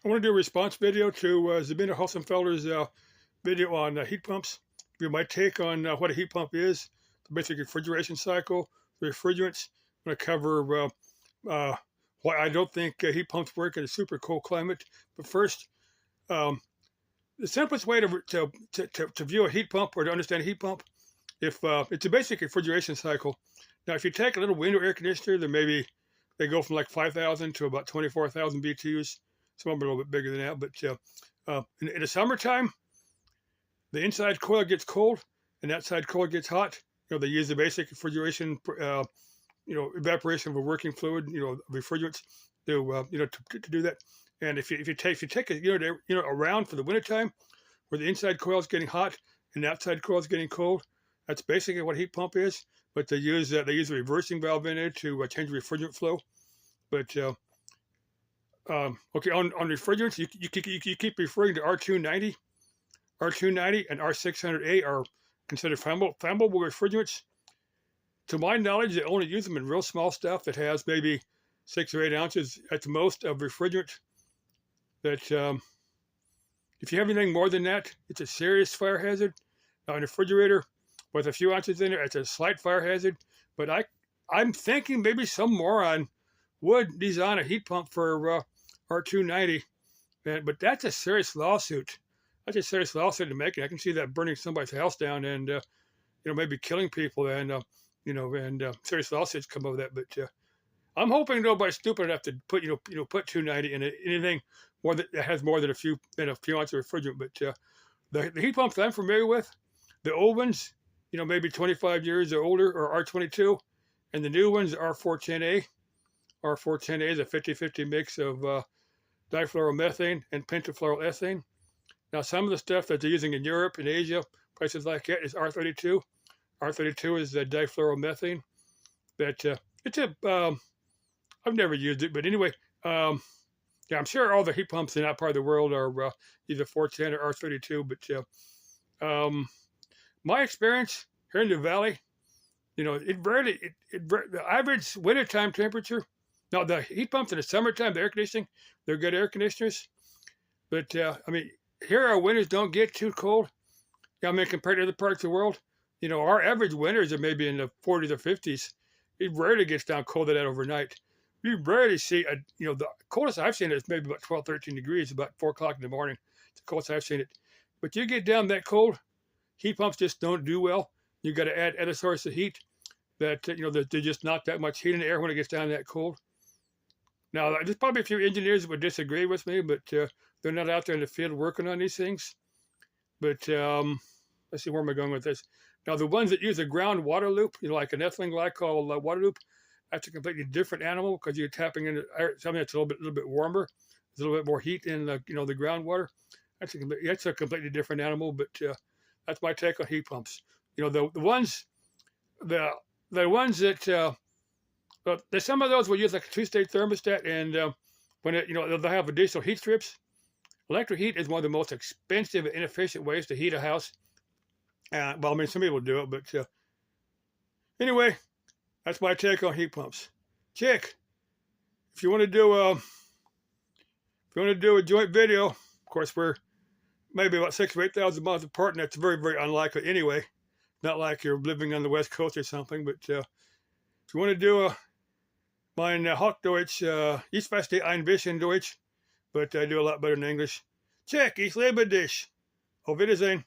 I want to do a response video to Sabina Hosenfelder's video on heat pumps. Give my take on what a heat pump is, the basic refrigeration cycle, the refrigerants. I'm going to cover uh, why I don't think heat pumps work in a super cold climate. But first, um, the simplest way to view a heat pump or to understand a heat pump, if it's a basic refrigeration cycle. Now, if you take a little window air conditioner, then maybe they go from like 5,000 to about 24,000 BTUs. Some of them are a little bit bigger than that, but in the summertime, the inside coil gets cold and the outside coil gets hot. They use the basic refrigeration, evaporation of a working fluid, refrigerants to do that. And if you take a unit around for the wintertime, where the inside coil is getting hot and the outside coil is getting cold, that's basically what a heat pump is. But they use a reversing valve in it to change the refrigerant flow. But okay, on refrigerants, you keep referring to R290. R290 and R600A are considered flammable refrigerants. To my knowledge, they only use them in real small stuff that has maybe 6 or 8 ounces at the most of refrigerant. That if you have anything more than that, it's a serious fire hazard. Now, in a refrigerator with a few ounces in there, it's a slight fire hazard. But I'm thinking maybe some moron would design a heat pump for R290, but that's a serious lawsuit. That's a serious lawsuit to make it. I can see that burning somebody's house down and maybe killing people and serious lawsuits come over that. But I'm hoping nobody's stupid enough to put put 290 in anything more that has more than a few ounces of refrigerant. But the heat pumps I'm familiar with, the old ones, maybe 25 years or older, or R22, and the new ones are R410A. R410A is a 50-50 mix of difluoromethane and pentafluoroethane. Now, some of the stuff that they're using in Europe and Asia, places like that, is R32. R32 is the difluoromethane. But I've never used it, but anyway, I'm sure all the heat pumps in that part of the world are either 410 or R32. But my experience here in the valley, the average wintertime temperature. Now, the heat pumps in the summertime, the air conditioning, they're good air conditioners. But here our winters don't get too cold. Compared to other parts of the world, our average winters are maybe in the 40s or 50s. It rarely gets down cold to that overnight. You rarely see the coldest I've seen is maybe about 12, 13 degrees, about 4 o'clock in the morning. It's the coldest I've seen it. But you get down that cold, heat pumps just don't do well. You got to add other sources of heat that, there's just not that much heat in the air when it gets down that cold. Now, there's probably a few engineers that would disagree with me, but they're not out there in the field working on these things. But let's see, where am I going with this? Now, the ones that use a ground water loop, like an ethylene glycol water loop, that's a completely different animal because you're tapping into something that's a little bit warmer. There's a little bit more heat in the groundwater. That's a completely different animal. But that's my take on heat pumps. The ones that there's some of those will use like a 2-stage thermostat, and when they'll have additional heat strips. Electric heat is one of the most expensive and inefficient ways to heat a house. Some people do it, but anyway, that's my take on heat pumps. Chick, if you want to do a joint video, of course we're maybe about 6,000 or 8,000 miles apart, and that's very, very unlikely anyway. Not like you're living on the West Coast or something, but if you want to do mein Hochdeutsch, ich verstehe ein bisschen Deutsch, but I do a lot better in English. Check, ich liebe dich. Auf Wiedersehen.